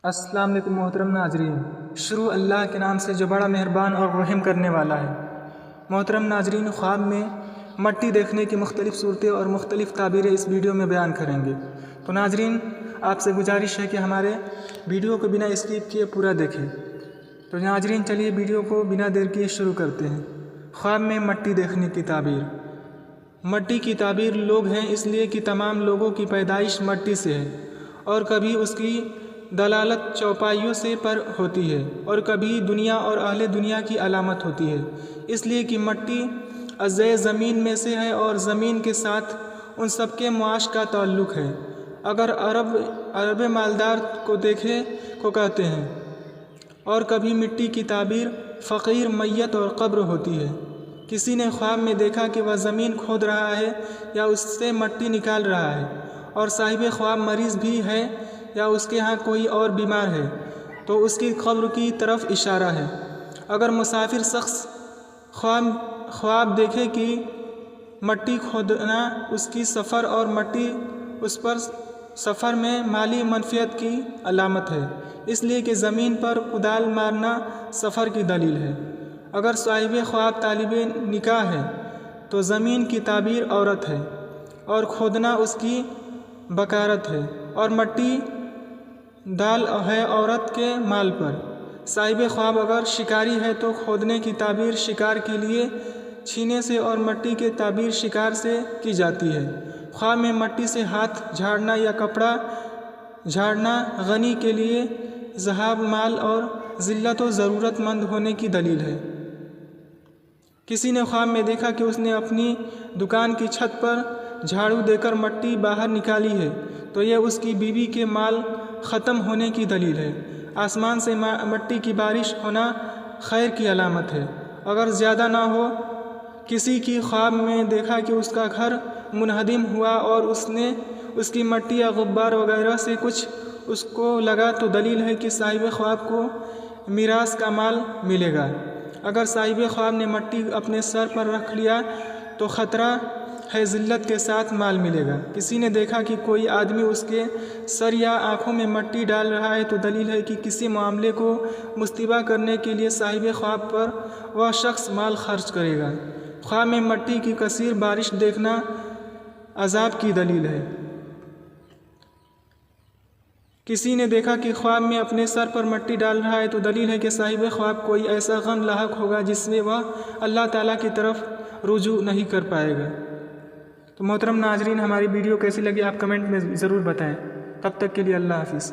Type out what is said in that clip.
السلام علیکم محترم ناظرین، شروع اللہ کے نام سے جو بڑا مہربان اور رحم کرنے والا ہے۔ محترم ناظرین، خواب میں مٹی دیکھنے کی مختلف صورتیں اور مختلف تعبیریں اس ویڈیو میں بیان کریں گے۔ تو ناظرین، آپ سے گزارش ہے کہ ہمارے ویڈیو کو بنا اسکپ کیے پورا دیکھیں۔ تو ناظرین، چلیے ویڈیو کو بنا دیر کیے شروع کرتے ہیں۔ خواب میں مٹی دیکھنے کی تعبیر۔ مٹی کی تعبیر لوگ ہیں اس لیے کہ تمام لوگوں کی پیدائش مٹی سے ہے، اور کبھی اس کی دلالت چوپائیوں سے پر ہوتی ہے اور کبھی دنیا اور اہل دنیا کی علامت ہوتی ہے، اس لیے کہ مٹی اعضائے زمین میں سے ہے اور زمین کے ساتھ ان سب کے معاش کا تعلق ہے۔ اگر عرب مالدار کو دیکھے کو کہتے ہیں، اور کبھی مٹی کی تعبیر فقیر، میت اور قبر ہوتی ہے۔ کسی نے خواب میں دیکھا کہ وہ زمین کھود رہا ہے یا اس سے مٹی نکال رہا ہے، اور صاحب خواب مریض بھی ہے یا اس کے ہاں کوئی اور بیمار ہے تو اس کی قبر کی طرف اشارہ ہے۔ اگر مسافر شخص خواب دیکھے کہ مٹی کھودنا اس کی سفر اور مٹی اس پر سفر میں مالی منفعت کی علامت ہے، اس لیے کہ زمین پر کدال مارنا سفر کی دلیل ہے۔ اگر صاحب خواب طالب نکاح ہے تو زمین کی تعبیر عورت ہے اور کھودنا اس کی بکارت ہے، اور مٹی ڈال ہے عورت کے مال پر۔ صاحب خواب اگر شکاری ہے تو کھودنے کی تعبیر شکار کے لیے چھینے سے اور مٹی کے تعبیر شکار سے کی جاتی ہے۔ خواب میں مٹی سے ہاتھ جھاڑنا یا کپڑا جھاڑنا غنی کے لیے ذہاب مال اور ذلت و ضرورت مند ہونے کی دلیل ہے۔ کسی نے خواب میں دیکھا کہ اس نے اپنی دکان کی چھت پر جھاڑو دے کر مٹی باہر نکالی ہے تو یہ اس کی بیوی کے مال ختم ہونے کی دلیل ہے۔ آسمان سے مٹی کی بارش ہونا خیر کی علامت ہے، اگر زیادہ نہ ہو۔ کسی کی خواب میں دیکھا کہ اس کا گھر منہدم ہوا اور اس نے اس کی مٹی یا غبار وغیرہ سے کچھ اس کو لگا تو دلیل ہے کہ صاحب خواب کو میراث کا مال ملے گا۔ اگر صاحب خواب نے مٹی اپنے سر پر رکھ لیا تو خطرہ ہے ذلت کے ساتھ مال ملے گا۔ کسی نے دیکھا کہ کوئی آدمی اس کے سر یا آنکھوں میں مٹی ڈال رہا ہے تو دلیل ہے کہ کسی معاملے کو مستباح کرنے کے لیے صاحب خواب پر وہ شخص مال خرچ کرے گا۔ خواب میں مٹی کی کثیر بارش دیکھنا عذاب کی دلیل ہے۔ کسی نے دیکھا کہ خواب میں اپنے سر پر مٹی ڈال رہا ہے تو دلیل ہے کہ صاحب خواب کوئی ایسا غم لاحق ہوگا جس میں وہ اللہ تعالیٰ کی طرف رجوع نہیں کر پائے گا۔ تو محترم ناظرین، ہماری ویڈیو کیسی لگی آپ کمنٹ میں ضرور بتائیں۔ تب تک کے لیے اللہ حافظ۔